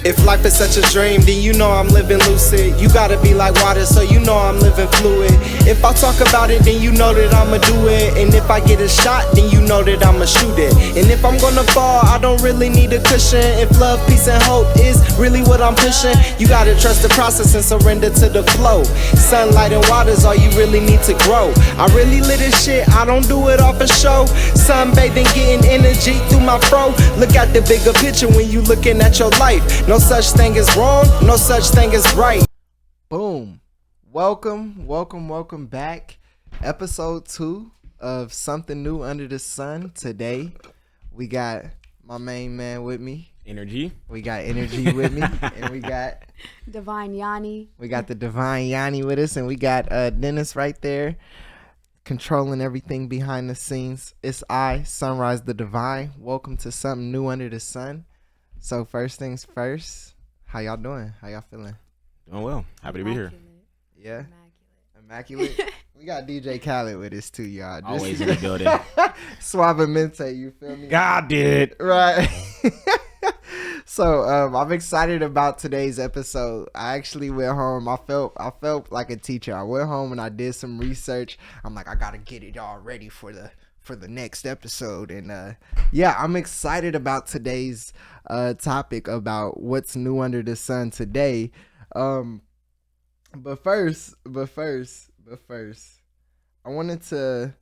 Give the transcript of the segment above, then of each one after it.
If life is such a dream, then you know I'm living lucid. You gotta be like water, so you know I'm living fluid. If I talk about it, then you know that I'ma do it. And if I get a shot, then you know that I'ma shoot it. And if I'm gonna fall, I don't really need a cushion. If love, peace, and hope is really what I'm pushing, you gotta trust the process and surrender to the flow. Sunlight and water's all you really need to grow. I really live this shit, I don't do it off a show. Sunbathing, getting energy through my fro. Look at the bigger picture when you looking at your life. No such thing as wrong, no such thing as right. Boom. Welcome back. Episode 2 of Something New Under the Sun. Today, we got my main man with me. Energy. We got Energy with me. And we got Divine Yani. We got the Divine Yani with us. And we got Dennis right there, controlling everything behind the scenes. It's I, Sunrise the Divine. Welcome to Something New Under the Sun. So first things first, how y'all doing? How y'all feeling? Doing well. Happy to be here. Yeah. Immaculate. We got DJ Khaled with us too, y'all. Always in the building. Suavemente, you feel me? God did. Right. So I'm excited about today's episode. I actually went home. I felt like a teacher. I went home and I did some research. I'm like, I gotta get it all ready for the next episode. And yeah, I'm excited about today's topic about what's new under the sun today. But first, I wanted to.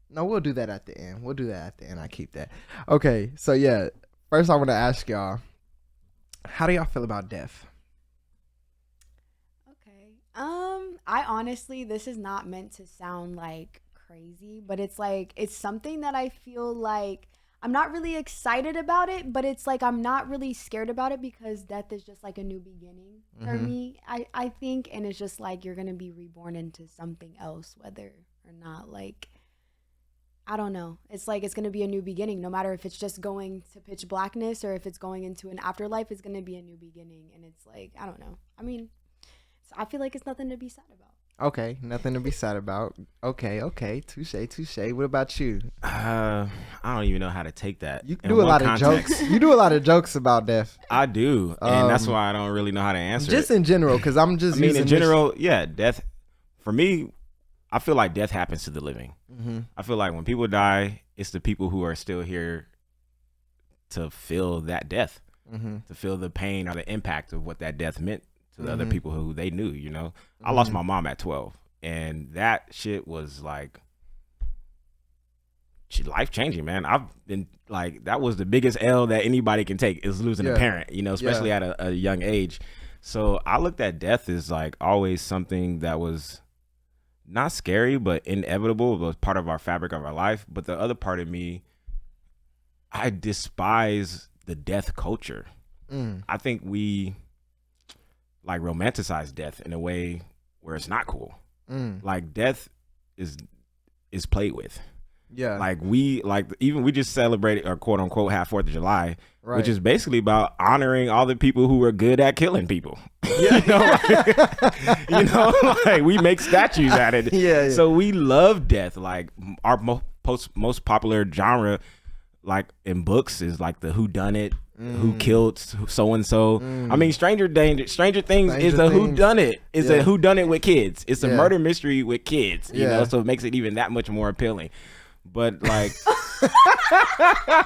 No, we'll do that at the end. I keep that. Okay, so yeah. First, I want to ask y'all, how do y'all feel about death? Okay. I honestly, this is not meant to sound like crazy, but it's like, it's something that I feel like I'm not really excited about it, but it's like I'm not really scared about it because death is just like a new beginning for me, I think. And it's just like you're going to be reborn into something else, whether or not, like, I don't know. It's like it's going to be a new beginning. No matter if it's just going to pitch blackness or if it's going into an afterlife, it's going to be a new beginning. And it's like, I don't know. I mean, I feel like it's nothing to be sad about. Okay, nothing to be sad about. Okay. Touche. What about you? I don't even know how to take that. You do a lot of jokes. You do a lot of jokes about death. I do, and that's why I don't really know how to answer. Just in general, because I'm just. I mean, in general, yeah, death. For me, I feel like death happens to the living. I feel like when people die, it's the people who are still here to feel that death, to feel the pain or the impact of what that death meant to the other people who they knew, you know. I lost my mom at 12, and that shit was like life-changing, man. I've been like, that was the biggest L that anybody can take, is losing a parent, you know, especially at a young age. So I looked at death as like always something that was not scary, but inevitable. It was part of our fabric of our life. But the other part of me, I despise the death culture. I think we like romanticize death in a way where it's not cool. Like death is played with. Yeah. Like we just celebrated, or quote unquote, have 4th of July, which is basically about honoring all the people who were good at killing people. You know, like we make statues at it. Yeah. So we love death. Like our most popular genre, like in books, is like the whodunit, who killed so and so. I mean, Stranger Things is a whodunit. It's a whodunit with kids. It's a murder mystery with kids. You know, so it makes it even that much more appealing. But like,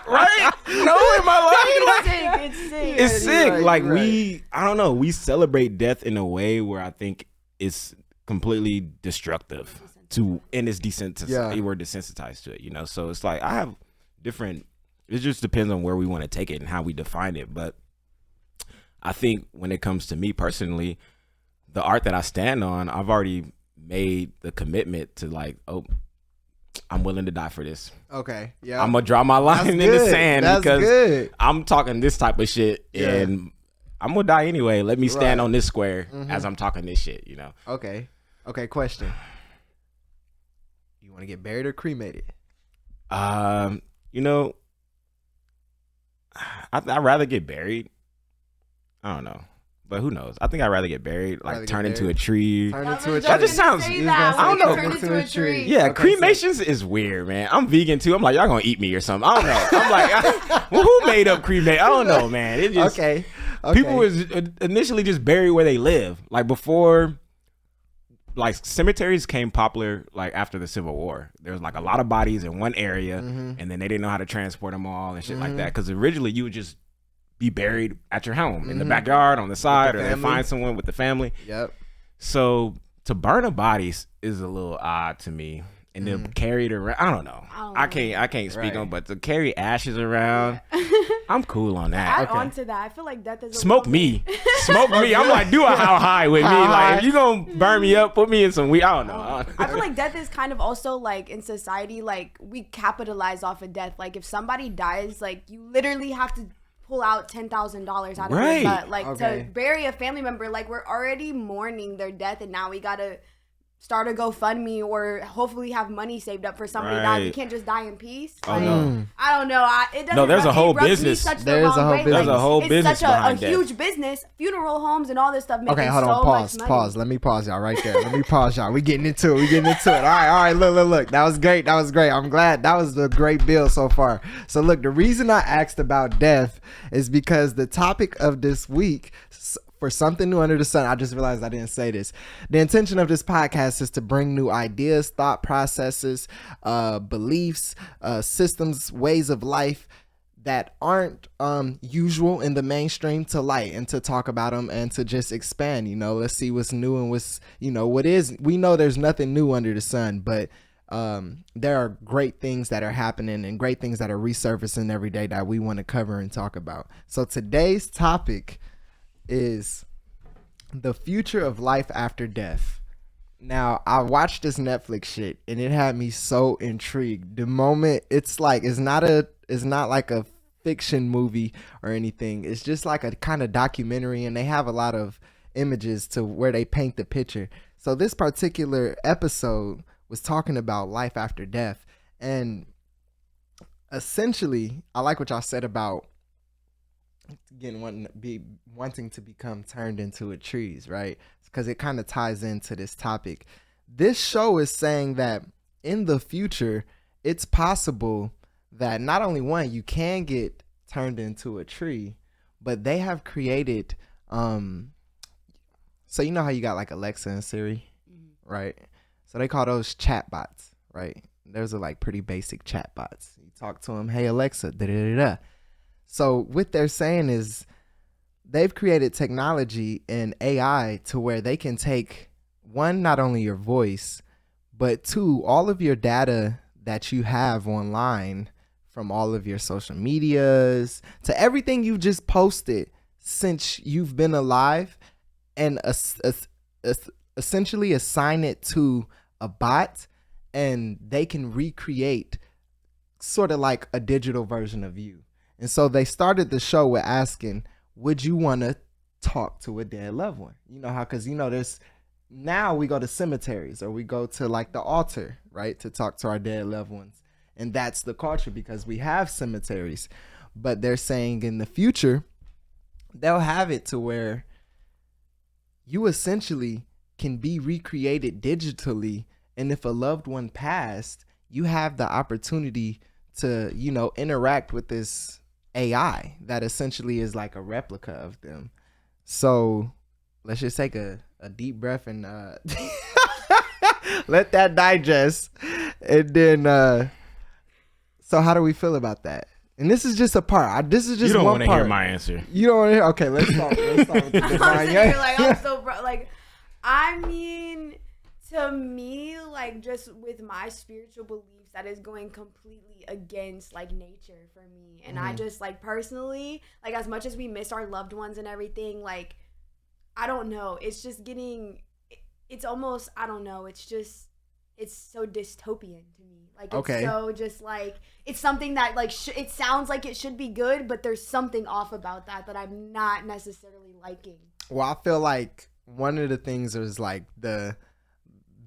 right? No, am I lying? It's sick. Right, like I don't know. We celebrate death in a way where I think it's completely destructive and it's desensitized. We're desensitized to it, you know. So it's like I have different. It just depends on where we want to take it and how we define it. But I think when it comes to me personally, the art that I stand on, I've already made the commitment to like, I'm willing to die for this. Okay. Yeah. I'm going to draw my line in the sand because I'm talking this type of shit and I'm going to die anyway. Let me stand on this square as I'm talking this shit, you know? Okay. Question. You want to get buried or cremated? You know, I'd rather get buried. I don't know. But who knows? I think I'd rather get buried, like turn into a tree. That just sounds. I don't know. Turn into a tree. Yeah, cremations is weird, man. I'm vegan too. I'm like, y'all gonna eat me or something. I don't know. I'm like, well, who made up cremate? I don't know, man. It just okay. People was initially just buried where they live. Like before, like cemeteries came popular like after the Civil War. There was like a lot of bodies in one area, and then they didn't know how to transport them all and shit like that. Because originally you would just be buried at your home in the backyard, on the side, or they find someone with the family. Yep. So to burn a body is a little odd to me. And then carry it around. I don't know. I can't speak on, but to carry ashes around, I'm cool on that. Add on to that, I feel like death is smoke me. Smoke me. I'm like, do a how high with me. Like, if you gonna burn me up, put me in some weed. I don't know. I feel like death is kind of also like in society, like we capitalize off of death. Like if somebody dies, like you literally have to pull out $10,000 out of your butt, like to bury a family member. Like we're already mourning their death, and now we gotta start a GoFundMe or hopefully have money saved up for somebody to die. We can't just die in peace. Like, no. I don't know. It doesn't. No, there's a whole business. There's a whole business. There's a whole business. It's such behind a huge business. Funeral homes and all this stuff. Okay, hold on. Pause. Let me pause y'all right there. Let me pause y'all. We getting into it. All right. Look. That was great. I'm glad. That was a great bill so far. So look, the reason I asked about death is because the topic of this week, for something new under the sun, I just realized I didn't say this. The intention of this podcast is to bring new ideas, thought processes, beliefs, systems, ways of life that aren't usual in the mainstream to light, and to talk about them and to just expand. Let's see what's new and what's, what is. We know there's nothing new under the sun, but there are great things that are happening and great things that are resurfacing every day that we want to cover and talk about. So today's topic is the future of life after death. Now, I watched this Netflix shit and it had me so intrigued. The moment it's not like a fiction movie or anything. It's just like a kind of documentary, and they have a lot of images to where they paint the picture. So this particular episode was talking about life after death, and essentially, I like what y'all said about wanting to become turned into a trees, right? Because it kind of ties into this topic. This show is saying that in the future, it's possible that not only you can get turned into a tree, but they have created so you know how you got like Alexa and Siri, right? So they call those chatbots, right? Those are like pretty basic chatbots. You talk to them, hey Alexa, da da da da. So what they're saying is they've created technology and AI to where they can take, one, not only your voice, but two, all of your data that you have online, from all of your social medias to everything you've just posted since you've been alive, and essentially assign it to a bot, and they can recreate sort of like a digital version of you. And so they started the show with asking, would you want to talk to a dead loved one? Because there's, now we go to cemeteries or we go to like the altar, right, to talk to our dead loved ones. And that's the culture because we have cemeteries. But they're saying in the future, they'll have it to where you essentially can be recreated digitally. And if a loved one passed, you have the opportunity to, interact with this AI that essentially is like a replica of them. So let's just take a deep breath and let that digest. And then, so how do we feel about that? And this is just a part. This is just one part. You don't want to hear my answer. You don't want to hear? Okay, let's start with the Divine Yani. I'm so I mean, to me, like, just with my spiritual beliefs, that is going completely against like nature for me. And I just like personally, like, as much as we miss our loved ones and everything, like, I don't know, it's just getting, it's almost, I don't know, it's just, it's so dystopian to me. Like, it's so just like, it's something that like it sounds like it should be good, but there's something off about that I'm not necessarily liking. Well, I feel like one of the things is like the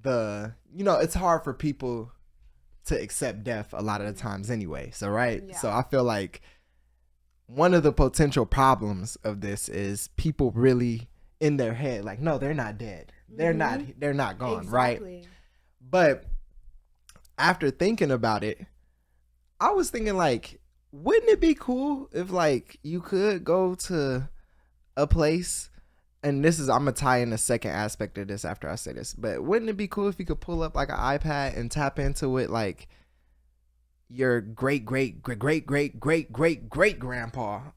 it's hard for people to accept death a lot of the times anyway. So so I feel like one of the potential problems of this is people really in their head like, no, they're not dead, they're not gone, right? But after thinking about it, I was thinking like, wouldn't it be cool if like you could go to a place, and this is, I'm gonna tie in the second aspect of this after I say this, but wouldn't it be cool if you could pull up like an iPad and tap into it like your great grandpa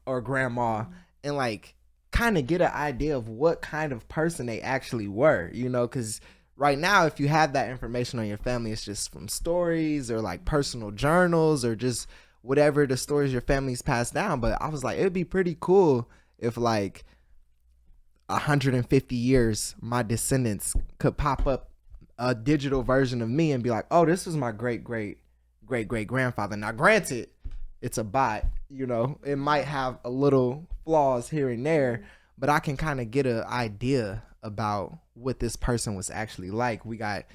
or grandma, and like kind of get an idea of what kind of person they actually were, you know? Because right now, if you have that information on your family, it's just from stories or like personal journals or just whatever the stories your family's passed down. But I was like, it'd be pretty cool if like 150 years my descendants could pop up a digital version of me and be like, oh, this was my great grandfather. Now granted, it's a bot, you know, it might have a little flaws here and there, but I can kind of get an idea about what this person was actually like. We got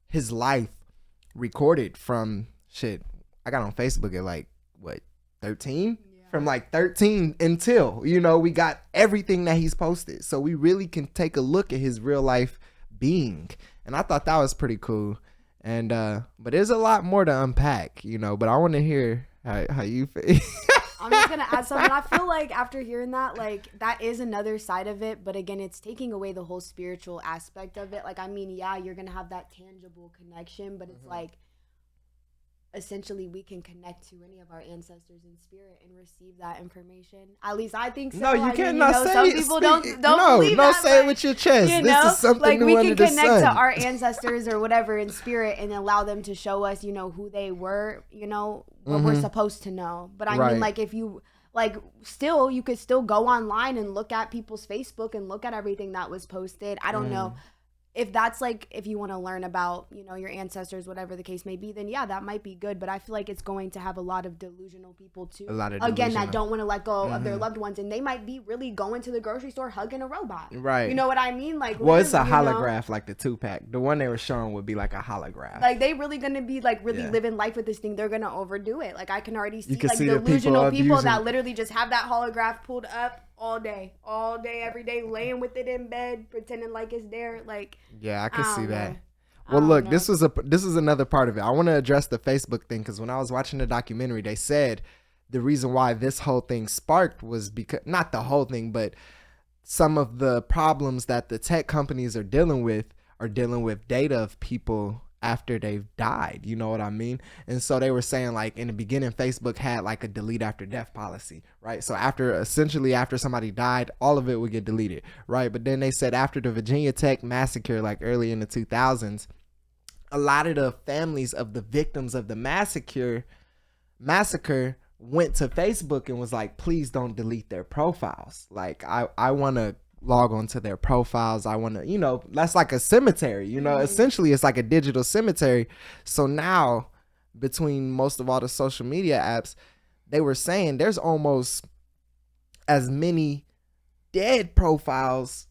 his life recorded from shit. I got on Facebook at like what, 13? From like 13 until, you know, we got everything that he's posted. So we really can take a look at his real life being. And I thought that was pretty cool. And but there's a lot more to unpack, you know, but I want to hear how you feel. I'm just gonna add something. I feel like after hearing that, like that is another side of it, but again, it's taking away the whole spiritual aspect of it. Like, I mean, yeah, you're gonna have that tangible connection, but it's like essentially we can connect to any of our ancestors in spirit and receive that information. At least I think so. No, you cannot, you know, say some it. people don't believe no, that, say it but, with your chest. you This know, is something like new we under can the connect sun. to our ancestors or whatever in spirit and allow them to show us, you know, who they were, you know, what we're supposed to know. But I mean, like, if you like, still, you could still go online and look at people's Facebook and look at everything that was posted. I don't know if that's like, if you want to learn about, you know, your ancestors, whatever the case may be, then yeah, that might be good. But I feel like it's going to have a lot of delusional people too. A lot of again, that don't want to let go of their loved ones, and they might be really going to the grocery store hugging a robot. Right. You know what I mean? Like, well, it's a holograph, like the 2-pack. The one they were showing would be like a holograph. Like, they really gonna be like really living life with this thing. They're gonna overdo it. Like, I can already see like delusional people that literally just have that holograph pulled up all day, every day, laying with it in bed, pretending like it's there. Like, yeah, I can see that. Well, look, this is another part of it. I want to address the Facebook thing, because when I was watching the documentary, they said the reason why this whole thing sparked was because, not the whole thing, but some of the problems that the tech companies are dealing with data of people after they've died, you know what I mean? And so they were saying, like, in the beginning, Facebook had like a delete after death policy, right? So after somebody died, all of it would get deleted, right? But then they said after the Virginia Tech massacre, like early in the 2000s, a lot of the families of the victims of the massacre went to Facebook and was like, please don't delete their profiles. Like, I want to log on to their profiles. I want to, you know, that's like a cemetery, you know, essentially it's like a digital cemetery. So now, between most of all the social media apps, they were saying there's almost as many dead profiles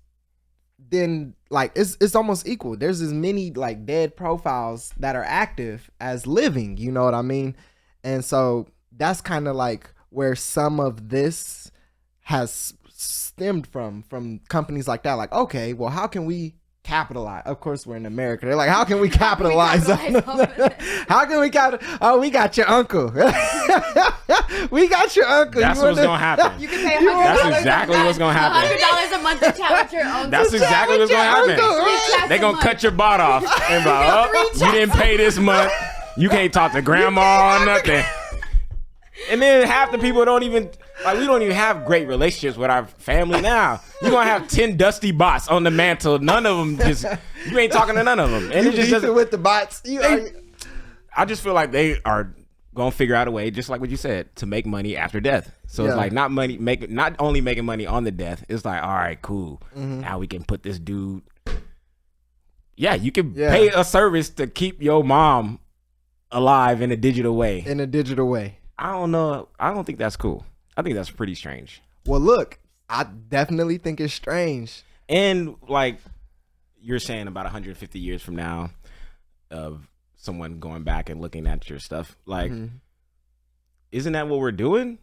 then, like, it's almost equal. There's as many like dead profiles that are active as living, you know what I mean? And so that's kind of like where some of this has stemmed from companies like that. Like, okay, well, how can we capitalize? Of course, we're in America. They're like, how can we capitalize? How can we capitalize? Oh, we got your uncle. We got your uncle. That's what's gonna happen. You can pay $100. That's exactly what's gonna happen. $100 a month to chat with your uncle. That's exactly what's gonna happen. They're gonna cut your butt off and be like, oh, you didn't pay this month. You can't talk to grandma or nothing. And then half the people don't even, like, we don't even have great relationships with our family now. You're going to have 10 dusty bots on the mantle. None of them you ain't talking to none of them. And it just doesn't, with the bots. I just feel like they are going to figure out a way, just like what you said, to make money after death. So it's like not only making money on the death. It's like, all right, cool. Now we can put this dude. Yeah, you can pay a service to keep your mom alive in a digital way. I don't know. I don't think that's cool. I think that's pretty strange. Well, look, I definitely think it's strange. And like you're saying, about 150 years from now, of someone going back and looking at your stuff, like, isn't that what we're doing?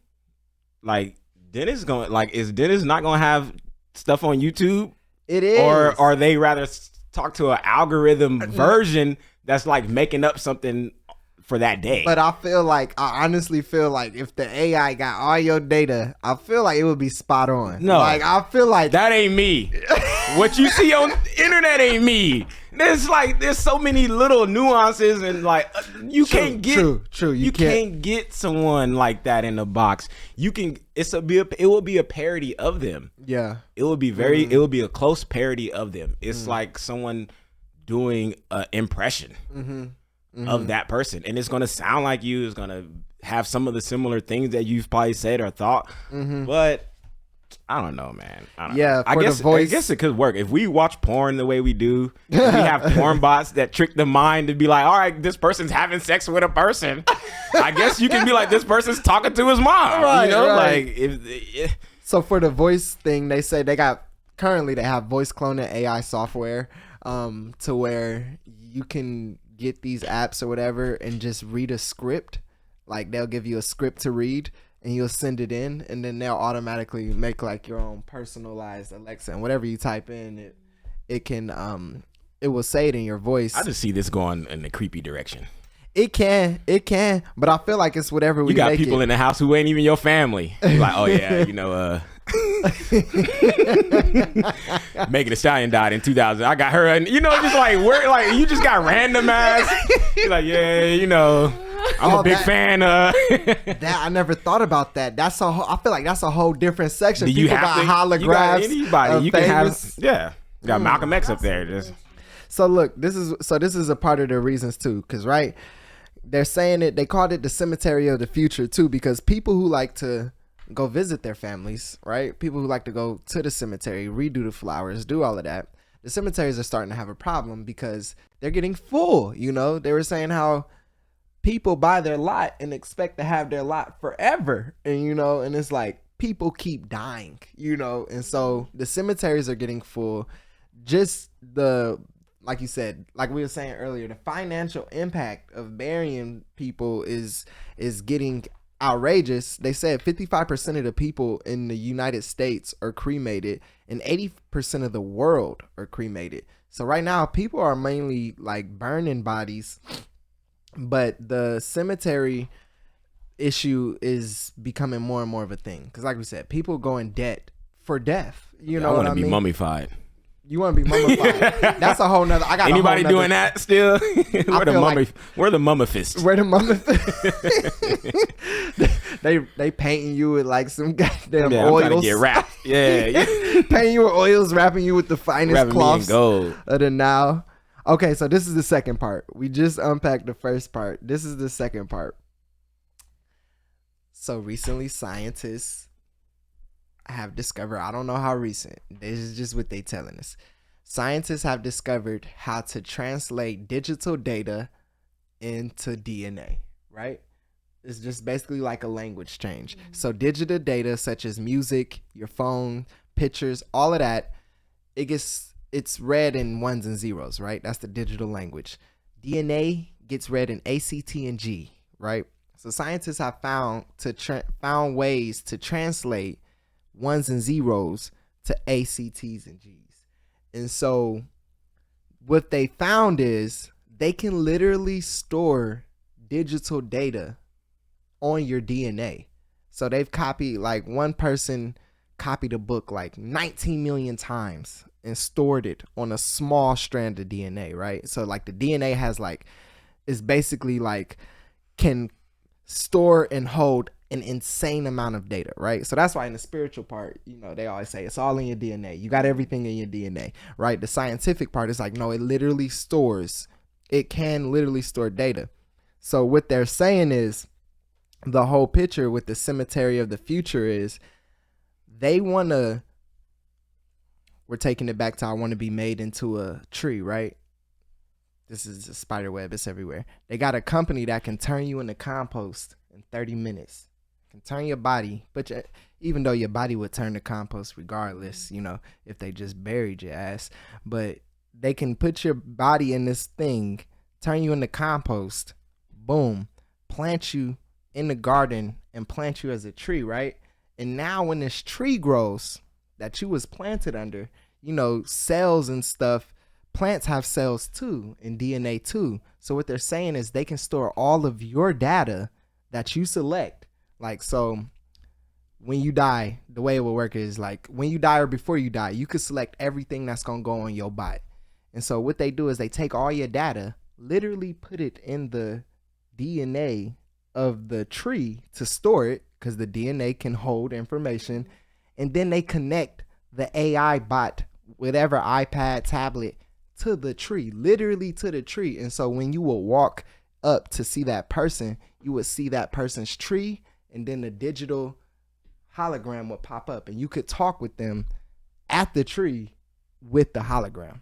Like, is Dennis not going to have stuff on YouTube? It is. Or are they rather talk to an algorithm version that's like making up something for that day. But I honestly feel like if the AI got all your data, I feel like it would be spot on. No, like I feel like that ain't me. What you see on the internet ain't me. There's so many little nuances and like you can't get true. You can't get someone like that in a box. You can. It will be a parody of them. Yeah. It will be it will be a close parody of them. It's like someone doing an impression of that person, and it's gonna sound like you. It's gonna have some of the similar things that you've probably said or thought, but I don't know, man. I guess it could work if we watch porn the way we do. We have porn bots that trick the mind to be like, all right, this person's having sex with a person. I guess you can be like, this person's talking to his mom. Right, you know, right. like So for the voice thing, they say they have voice cloning AI software to where you can get these apps or whatever and just read a script. Like they'll give you a script to read and you'll send it in, and then they'll automatically make like your own personalized Alexa, and whatever you type in, it can it will say it in your voice. I just see this going in the creepy direction. It can, but I feel like it's whatever we You got make people it. in the house who ain't even your family. You're like, oh yeah, Megan Thee Stallion died in 2000. I got her, and just like where, like you just got random ass. You're like, yeah, I'm a big fan of that. I never thought about that. I feel like that's a whole different section. Do People you have got to, holographs. You got anybody. You famous. can have, you got Malcolm X up there. Just So look, this is a part of the reasons too, because right, they're saying they called it the cemetery of the future too, because people who like to go visit their families, right? People who like to go to the cemetery, redo the flowers, do all of that. The cemeteries are starting to have a problem because they're getting full. They were saying how people buy their lot and expect to have their lot forever, and it's like people keep dying, and so the cemeteries are getting full. Just like you said, like we were saying earlier, the financial impact of burying people is getting outrageous. They said 55% of the people in the United States are cremated and 80% of the world are cremated. So right now people are mainly like burning bodies, but the cemetery issue is becoming more and more of a thing because like we said, people go in debt for death. I want to be mummified. You want to be mummified? That's a whole nother. I got anybody doing that still? We're the mummifists. We're the mummifists. they painting you with like some goddamn oils. I'm trying to get wrapped. Yeah. Painting you with oils, wrapping you with the finest cloths gold. of the now. Okay, so this is the second part. We just unpacked the first part. This is the second part. So recently, scientists have discovered, I don't know how recent, this is just what they telling us. Scientists have discovered how to translate digital data into DNA, right? It's just basically like a language change. So digital data such as music, your phone, pictures, all of that, it's read in ones and zeros, right? That's the digital language. DNA gets read in ACT and G, right? So scientists have found ways to translate ones and zeros to ACTs and Gs. And so what they found is they can literally store digital data on your DNA. So they've copied, like one person copied a book like 19 million times and stored it on a small strand of DNA, right? So like the DNA has like, is basically like can store and hold an insane amount of data, right? So that's why in the spiritual part, they always say it's all in your DNA. You got everything in your DNA, right? The scientific part is like, no, it can literally store data. So what they're saying is the whole picture with the cemetery of the future is we're taking it back to I want to be made into a tree, right? This is a spider web. It's everywhere. They got a company that can turn you into compost in 30 minutes. Can turn your body, but even though your body would turn to compost regardless, if they just buried your ass, but they can put your body in this thing, turn you into compost, boom, plant you in the garden and plant you as a tree, right? And now when this tree grows that you was planted under, cells and stuff plants have cells too and DNA too. So what they're saying is they can store all of your data that you select. Like, so when you die, the way it will work is like when you die or before you die, you could select everything that's going to go on your body. And so what they do is they take all your data, literally put it in the DNA of the tree to store it, because the DNA can hold information. And then they connect the AI bot, whatever iPad, tablet, to the tree, literally to the tree. And so when you will walk up to see that person, you would see that person's tree, and then the digital hologram would pop up, and you could talk with them at the tree with the hologram.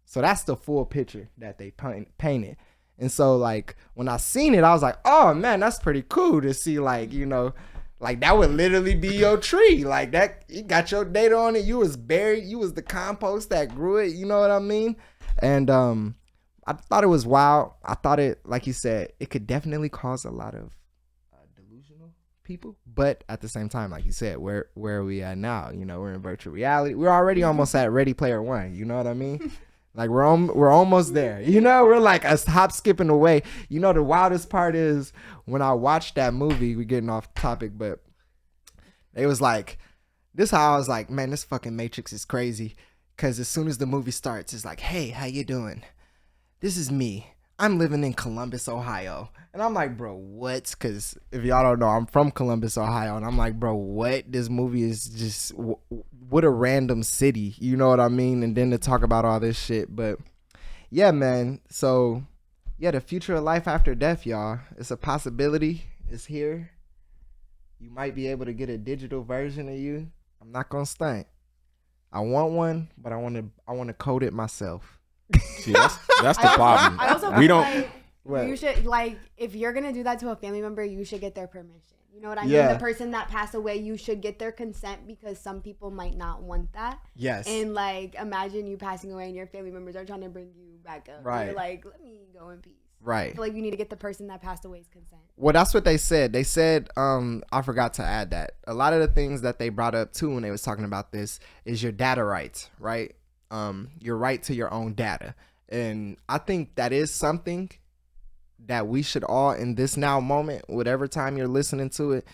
So that's the full picture that they painted. And so like when I seen it, I was like, oh man, that's pretty cool to see, like, you know, like that would literally be your tree. Like that, you got your data on it. You was buried. You was the compost that grew it. You know what I mean? And I thought it was wild. I thought it, like you said, it could definitely cause a lot of delusional people. But at the same time, like you said, where are we at now? You know, we're in virtual reality. We're already almost at Ready Player One. You know what I mean? Like we're almost there. You know, we're like a hop skipping away. You know, the wildest part is when I watched that movie, we're getting off topic, but it was like, this how I was like, man, this fucking Matrix is crazy. Cause as soon as the movie starts, it's like, hey, how you doing? This is me. I'm living in Columbus, Ohio. And I'm like, bro, what? Cause if y'all don't know, I'm from Columbus, Ohio. And I'm like, bro, what? This movie is just, what a random city. You know what I mean? And then to talk about all this shit. But yeah, man. So yeah, the future of life after death, y'all. It's a possibility. It's here. You might be able to get a digital version of you. I'm not gonna stunt. I want one, but I want to code it myself. See, that's the problem. I also We feel don't. like you should, like, if you're gonna do that to a family member, you should get their permission. You know what I mean? Yeah. The person that passed away, you should get their consent, because some people might not want that. Yes. And like, imagine you passing away and your family members are trying to bring you back up. Right. And you're like, let me go in peace. Right. I feel like you need to get the person that passed away's consent. Well, that's what they said. They said, I forgot to add that. A lot of the things that they brought up too when they was talking about this is your data rights, right? Your right to your own data. And I think that is something that we should all, in this now moment, whatever time you're listening to it,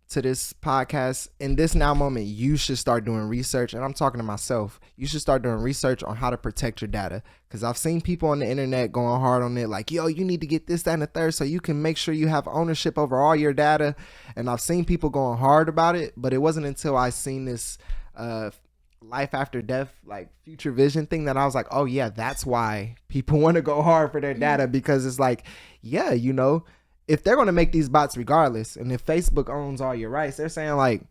to this podcast, in this now moment, you should start doing research. And I'm talking to myself. You should start doing research on how to protect your data. Because I've seen people on the internet going hard on it, like, yo, you need to get this, that, and the third, so you can make sure you have ownership over all your data. And I've seen people going hard about it, but it wasn't until I seen this life after death, like future vision thing, that I was like, oh yeah, that's why people want to go hard for their data. Because it's like, yeah, you know, if they're going to make these bots regardless, and if Facebook owns all your rights, they're saying like,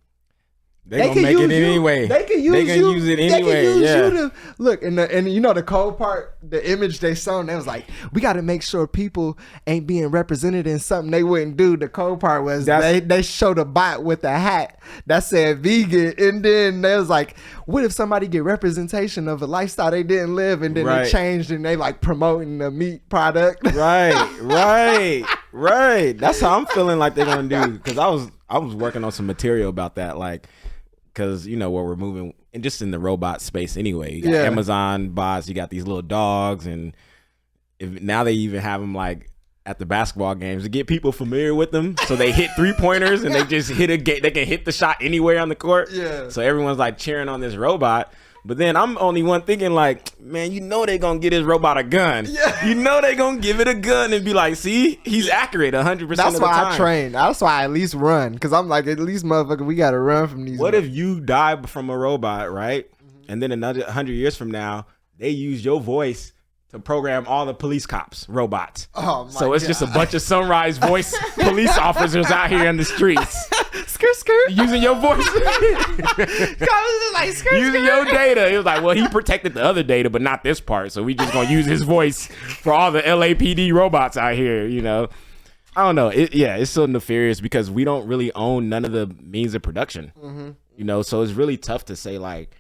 They gonna make it anyway. They can use you. Use it anyway. They can use yeah. you to look. And you know the cold part, the image they shown, they was like, we got to make sure people ain't being represented in something they wouldn't do. The cold part was they showed a bot with a hat that said vegan, and then they was like, what if somebody get representation of a lifestyle they didn't live, and then they changed and they like promoting the meat product. Right. That's how I'm feeling like they're gonna do. Because I was working on some material about that, like. Because, you know, where we're moving, and just in the robot space anyway. You got Amazon bots, you got these little dogs, and now they even have them like at the basketball games to get people familiar with them. So they hit 3-pointers and they just hit they can hit the shot anywhere on the court. Yeah. So everyone's like cheering on this robot. But then I'm only one thinking like, man, you know they gonna get his robot a gun. Yeah. You know they gonna give it a gun and be like, see, he's accurate 100% of the time. That's why I train. That's why I at least run. Because I'm like, at least, motherfucker, we gotta run from these. What if you die from a robot, right? Mm-hmm. And then another 100 years from now, they use your voice to program all the police cops, robots. Oh my So it's God. Just a bunch of Sunrise voice police officers out here in the streets. Skirt. Using your voice. Like, using your data. It was like, well, he protected the other data, but not this part. So we just gonna use his voice for all the LAPD robots out here, you know. I don't know. It's so nefarious because we don't really own none of the means of production. Mm-hmm. You know, so it's really tough to say like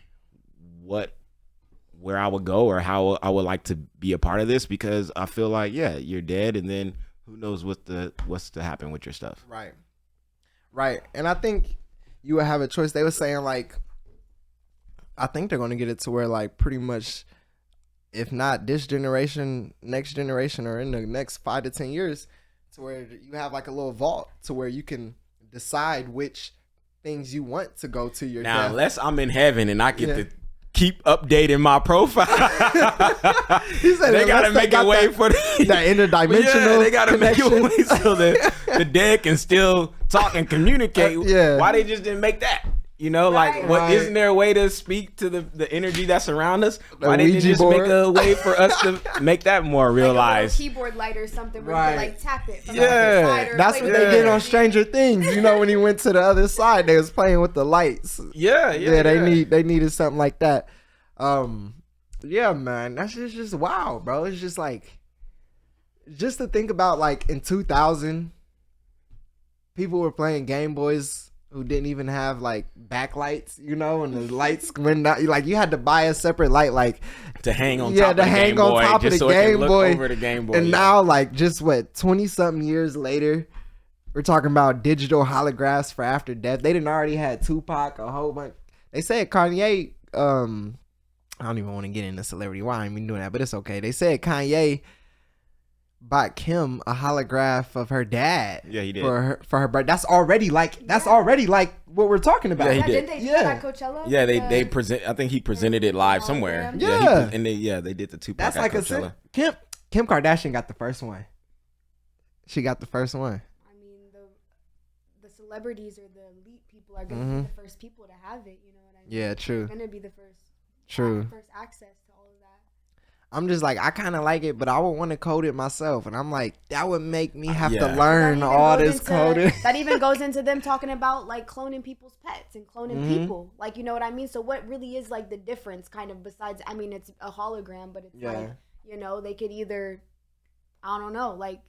where I would go or how I would like to be a part of this, because I feel like, yeah, you're dead, and then who knows what's to happen with your stuff. Right. And I think you would have a choice. They were saying like, I think they're going to get it to where like pretty much if not this generation, next generation, or in the next 5 to 10 years, to where you have like a little vault to where you can decide which things you want to go to your now death. unless I'm in heaven and I get to keep updating my profile. He said they gotta make a way for that interdimensional. Yeah, they gotta connection. make a way so that the dead can still talk and communicate. Why they just didn't make that? You know, like, what isn't there a way to speak to the energy that's around us? Why didn't they just make a way for us to make that more realized? Like a keyboard light or something where you can like tap it from the side. That's what they did on Stranger Things. You know, when he went to the other side, they was playing with the lights. They needed something like that. Yeah, man, that's just wow, bro. It's just like, just to think about, like, in 2000, people were playing Game Boys who didn't even have like backlights, you know, and the lights went out. Like, you had to buy a separate light, like to hang on top of the Game Boy, just so it can look over the Game Boy. And now, like, just 20-something years later, we're talking about digital holographs for after death. They didn't already had Tupac, a whole bunch. They said Kanye. I don't even want to get into celebrity. Why I ain't even doing that, but it's okay. They said Kanye bought Kim a holograph of her dad. Yeah, he did. For her birthday. That's already like what we're talking about. Yeah, he did. Didn't they do that at Coachella? Yeah, they present. I think he presented it live somewhere. Yeah, they did the Tupac. That's like Coachella. Kim Kardashian got the first one. She got the first one. I mean, the celebrities or the elite people are gonna be the first people to have it. You know what I mean? Yeah, true. They're gonna be the first. First access to all of that. I'm just like, I kind of like it, but I would want to code it myself. And I'm like, that would make me have to learn all this coding. That even goes into them talking about like cloning people's pets and cloning people. Like, you know what I mean? So what really is like the difference kind of besides, I mean, it's a hologram, but it's like, you know, they could either, I don't know, like,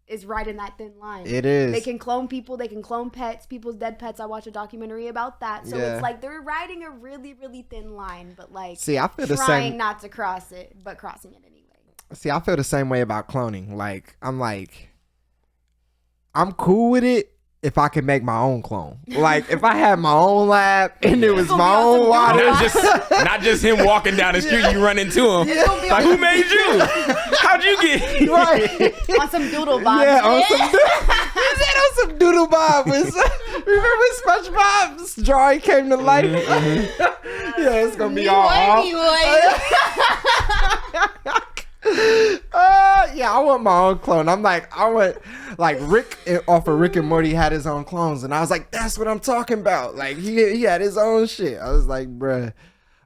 is right in that thin line. It is. They can clone people. They can clone pets, people's dead pets. I watched a documentary about that. So it's like they're riding a really, really thin line, but like, see, I feel trying not to cross it, but crossing it anyway. See, I feel the same way about cloning. Like, I'm cool with it if I can make my own clone. Like, if I had my own lab and it was my own water. Not just him walking down the street, you run into him. Like, who made you? How'd you get here? Right. On some doodle bob. Yeah, on some doodle bob. Remember SpongeBob's drawing came to life? Yeah, it's going to be all off. Yeah, I want my own clone. I want like Rick off of Rick and Morty had his own clones, and I was like, that's what I'm talking about. Like, he had his own shit. I was like, bruh.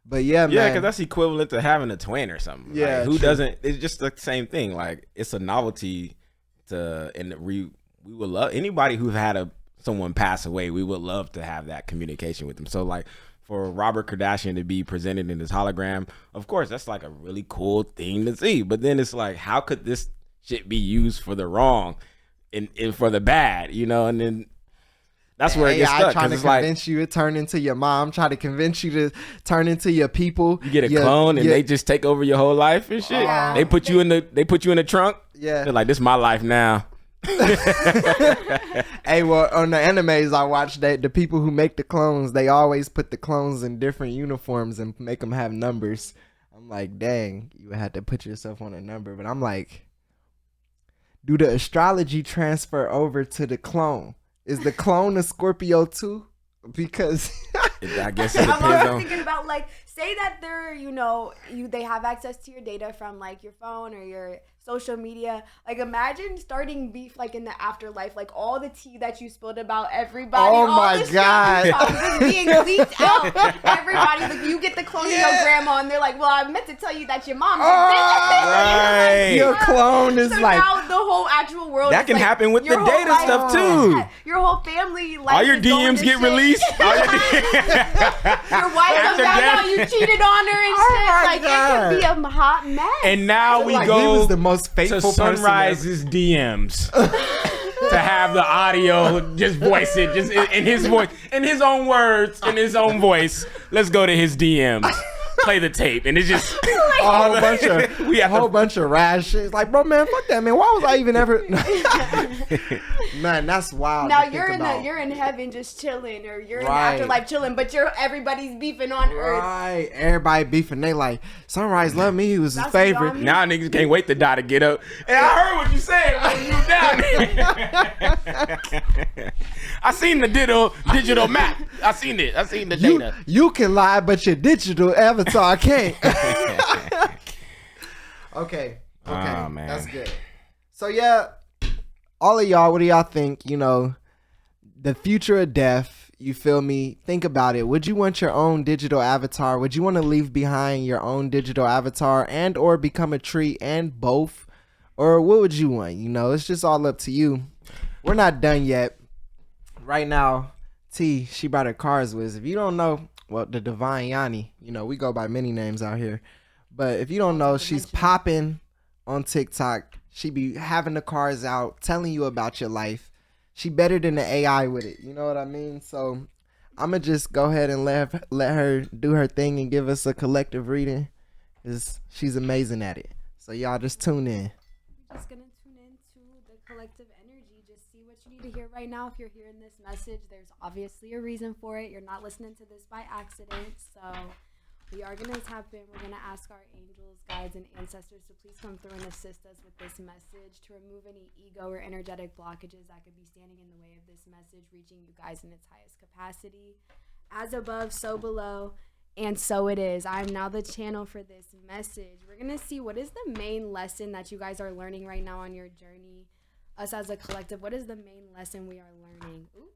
But yeah, man. Yeah, because that's equivalent to having a twin or something. Yeah, like, who doesn't? It's just the same thing. Like, it's a novelty and we would love anybody who've had someone pass away. We would love to have that communication with them. So like, for Robert Kardashian to be presented in his hologram, of course, that's like a really cool thing to see. But then it's like, how could this shit be used for the wrong and for the bad, you know? And then that's where it gets stuck. Trying to convince you to turn into your mom, try to convince you to turn into your people. You get a clone and they just take over your whole life and shit. They put you in the trunk. Yeah. They're like, this is my life now. Hey, well, on the animes I watch, the people who make the clones, they always put the clones in different uniforms and make them have numbers. I'm like, dang, you had to put yourself on a number. But I'm like, do the astrology transfer over to the clone? Is the clone a Scorpio too? Because I guess it depends I'm on. thinking about, like, say that they're, you know, they have access to your data from like your phone or your social media. Like, imagine starting beef like in the afterlife, like all the tea that you spilled about everybody. Oh all my the God. just being leaked out. Everybody, like, you get the clone of your grandma, and they're like, "Well, I meant to tell you that your mom." Right. Your clone is so like, now the whole actual world. That is can like, happen with the your whole data life- stuff too. Yeah, your whole family. Life All your is going DMs to get shit. released. Your wife comes out now, you cheated on her and shit. my Like, God. it could be a hot mess. And now we like, go he was the most faithful to person Sunrise's DMs to have the audio, just voice it, just in his voice, in his own words, in his own voice. Let's go to his DMs. play the tape, and it's just a whole bunch of rash shit. It's like, bro, man, fuck that, man. Why was I even ever? Man, that's wild. Now you're in heaven just chilling, or you're in the afterlife chilling, but everybody's beefing on earth. Right, everybody beefing. They like, Sunrise loved me. He was his favorite. Now niggas can't wait to die to get up. And I heard what you said when you were down. I seen the digital map. I seen the data. You can lie, but your digital avatar can't. Okay. Oh, man. That's good. So yeah, all of y'all, what do y'all think? You know, the future of death, you feel me? Think about it. Would you want your own digital avatar? Would you want to leave behind your own digital avatar and or become a tree, and both? Or what would you want? You know, it's just all up to you. We're not done yet. Right now, T, she brought her cars with us. If you don't know, well, the Divine Yani, you know, we go by many names out here. But if you don't know, she's popping on TikTok. She be having the cars out, telling you about your life. She better than the AI with it. You know what I mean? So I'm going to just go ahead and let her do her thing and give us a collective reading. She's amazing at it. So y'all just tune in. We're just going to tune into the collective energy. Just see what you need to hear right now. If you're hearing this message, there's obviously a reason for it. You're not listening to this by accident. So we are going to tap in. We're going to ask our angels, guides, and ancestors to please come through and assist us with this message to remove any ego or energetic blockages that could be standing in the way of this message reaching you guys in its highest capacity. As above, so below, and so it is. I'm now the channel for this message. We're going to see what is the main lesson that you guys are learning right now on your journey. Us as a collective, what is the main lesson we are learning? Ooh.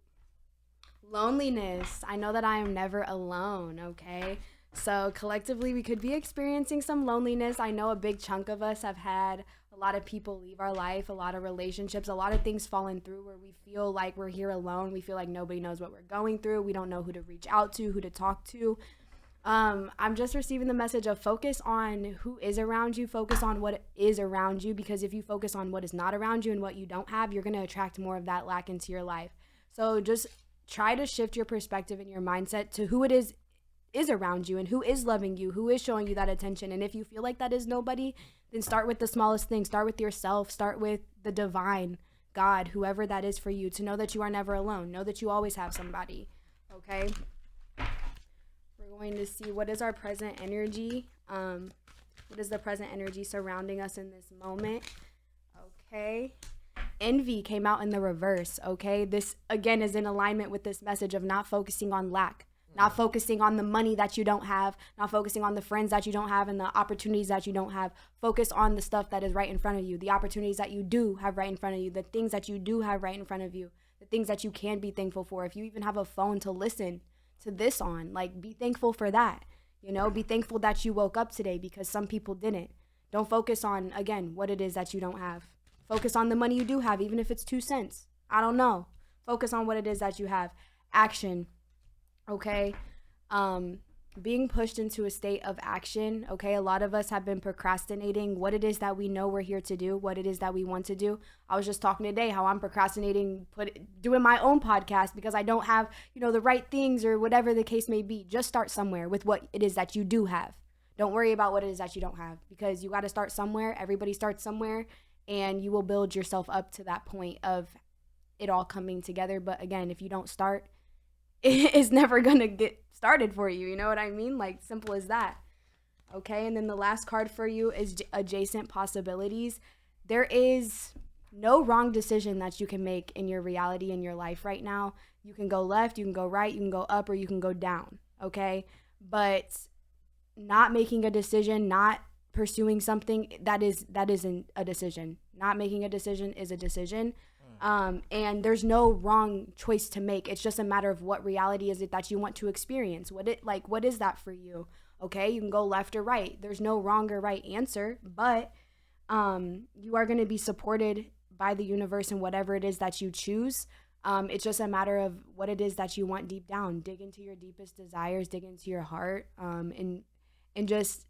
Loneliness. I know that I am never alone, okay? So collectively, we could be experiencing some loneliness. I know a big chunk of us have had a lot of people leave our life, a lot of relationships, a lot of things falling through where we feel like we're here alone. We feel like nobody knows what we're going through. We don't know who to reach out to, who to talk to. I'm just receiving the message of focus on who is around you, focus on what is around you, because if you focus on what is not around you and what you don't have, you're going to attract more of that lack into your life. So just try to shift your perspective and your mindset to who it is around you and who is loving you, who is showing you that attention. And if you feel like that is nobody, then start with the smallest thing. Start with yourself. Start with the divine, God, whoever that is for you, to know that you are never alone. Know that you always have somebody. Okay? We're going to see what is our present energy. What is the present energy surrounding us in this moment? Okay. Envy came out in the reverse. Okay? This, again, is in alignment with this message of not focusing on lack. Not focusing on the money that you don't have, not focusing on the friends that you don't have and the opportunities that you don't have. Focus on the stuff that is right in front of you, the opportunities that you do have right in front of you, the things that you do have right in front of you, the things that you can be thankful for. If you even have a phone to listen to this on, like, be thankful for that. You know, be thankful that you woke up today, because some people didn't. Don't focus on, again, what it is that you don't have. Focus on the money you do have, even if it's 2 cents. I don't know. Focus on what it is that you have. Action. Okay, being pushed into a state of action. Okay, a lot of us have been procrastinating what it is that we know we're here to do, what it is that we want to do. I was just talking today how I'm procrastinating doing my own podcast because I don't have, the right things or whatever the case may be. Just start somewhere with what it is that you do have. Don't worry about what it is that you don't have, because you got to start somewhere. Everybody starts somewhere, and you will build yourself up to that point of it all coming together. But again, if you don't start, it's never gonna get started for you. You know what I mean? Like, simple as that. Okay, and then the last card for you is adjacent possibilities. There is no wrong decision that you can make in your reality, in your life right now. You can go left, you can go right, you can go up, or you can go down. Okay, but not making a decision, not pursuing something, that isn't a decision. Not making a decision is a decision. And there's no wrong choice to make. It's just a matter of what reality is it that you want to experience. What is that for you? Okay, you can go left or right. There's no wrong or right answer, but you are going to be supported by the universe in whatever it is that you choose. It's just a matter of what it is that you want deep down. Dig into your deepest desires, dig into your heart, and just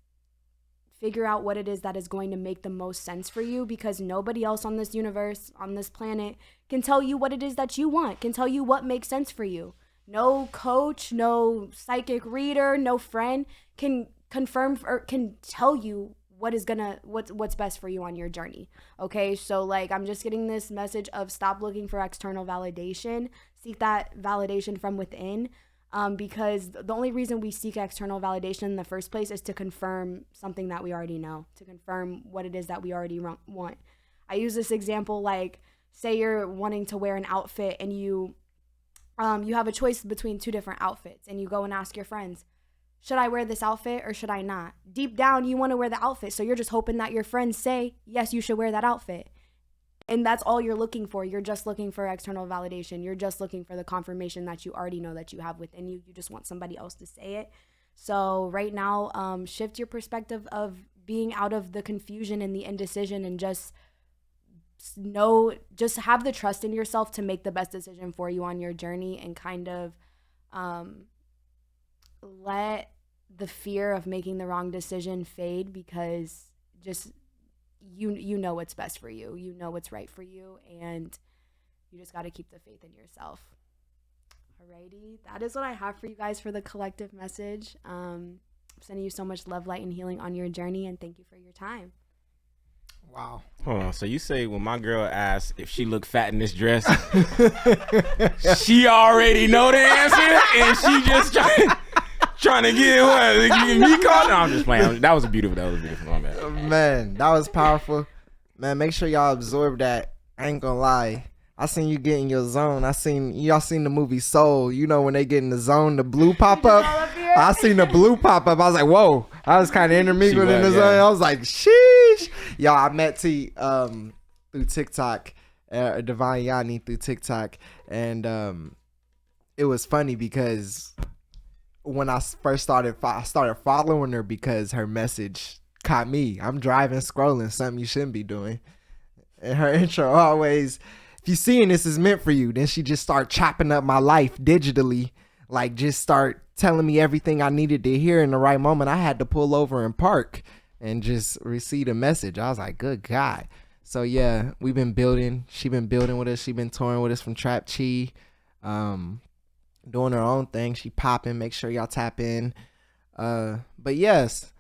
figure out what it is that is going to make the most sense for you, because nobody else on this universe, on this planet, can tell you what it is that you want, can tell you what makes sense for you. No coach, no psychic reader, no friend can confirm or can tell you what's best for you on your journey. Okay, so like I'm just getting this message of stop looking for external validation, seek that validation from within, because the only reason we seek external validation in the first place is to confirm something that we already know, to confirm what it is that we already want. I use this example, like say you're wanting to wear an outfit and you have a choice between two different outfits, and you go and ask your friends, should I wear this outfit or should I not? Deep down, you want to wear the outfit. So you're just hoping that your friends say, yes, you should wear that outfit. And that's all you're looking for. You're just looking for external validation. You're just looking for the confirmation that you already know that you have within you. You just want somebody else to say it. So right now, shift your perspective of being out of the confusion and the indecision, and just have the trust in yourself to make the best decision for you on your journey, and kind of let the fear of making the wrong decision fade, because just you know what's best for you. You know what's right for you, and you just got to keep the faith in yourself. Alrighty, that is what I have for you guys for the collective message. I'm sending you so much love, light, and healing on your journey, and thank you for your time. Wow. Hold on. So you say when my girl asks if she look fat in this dress, she already know the answer, and she just trying to get me caught? No, I'm just playing. That was beautiful. My man. Man, that was powerful. Man, make sure y'all absorb that. I ain't gonna lie. I seen you get in your zone. Y'all seen the movie Soul. You know when they get in the zone, the blue pop up. I seen the blue pop up. I was like, whoa. I was kind of intermingled in the zone. I was like, sheesh. Y'all, I met T through TikTok, Divine Yani through TikTok, and it was funny because when I first started following her because her message caught me. I'm driving, scrolling, something you shouldn't be doing. And her intro always, if you seeing this is meant for you, then she just start chopping up my life digitally, like just start telling me everything I needed to hear in the right moment. I had to pull over and park and just receive a message. I was like, good God. So yeah, we've been building. She been building with us. She been touring with us from Trap Chi. Doing her own thing. She popping. Make sure y'all tap in. But yes,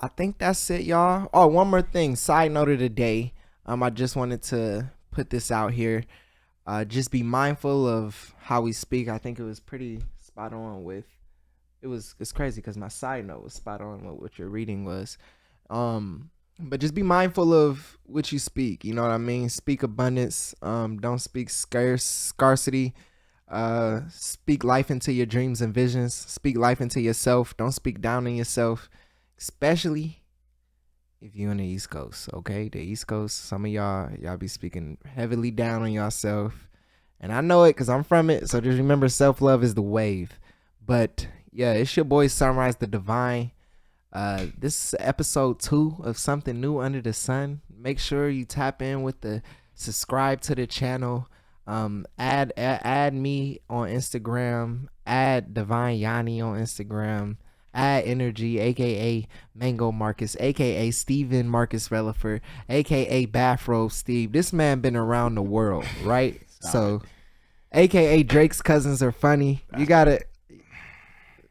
I think that's it, y'all. Oh, one more thing. Side note of the day. I just wanted to put this out here. Just be mindful of how we speak. I think it was pretty spot on with. It's crazy because my side note was spot on with what your reading was. But just be mindful of what you speak. You know what I mean? Speak abundance. Don't speak scarcity. Speak life into your dreams and visions. Speak life into yourself. Don't speak down on yourself, especially if you're on the East Coast. Okay, the East Coast, some of y'all be speaking heavily down on yourself, and I know it because I'm from it. So just remember, self-love is the wave. But yeah, it's your boy Sunrise the Divine. This is episode 2 of Something New Under the Sun. Make sure you tap in with the subscribe to the channel. Add me on Instagram, add Divine Yani on Instagram, add Energy, aka Mango Marcus, aka Steven Marcus Releford, aka Bathrobe Steve. This man been around the world, right? So aka Drake's cousins are funny. You gotta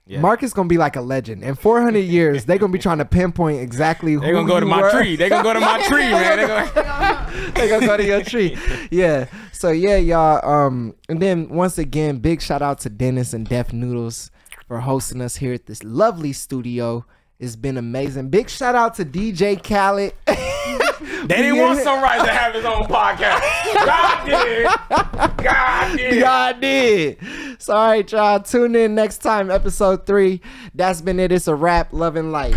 Marcus gonna be like a legend. In 400 years, they gonna be trying to pinpoint exactly who they gonna go to my tree. They gonna go to my tree, man. They gonna go to your tree. Yeah. So yeah, y'all. And then once again, big shout out to Dennis and Def Noodles for hosting us here at this lovely studio. It's been amazing. Big shout out to DJ Khaled. They didn't want Sunrise to have his own podcast. God did. So all right, y'all. Tune in next time, episode 3. That's been it. It's a wrap. Love and light.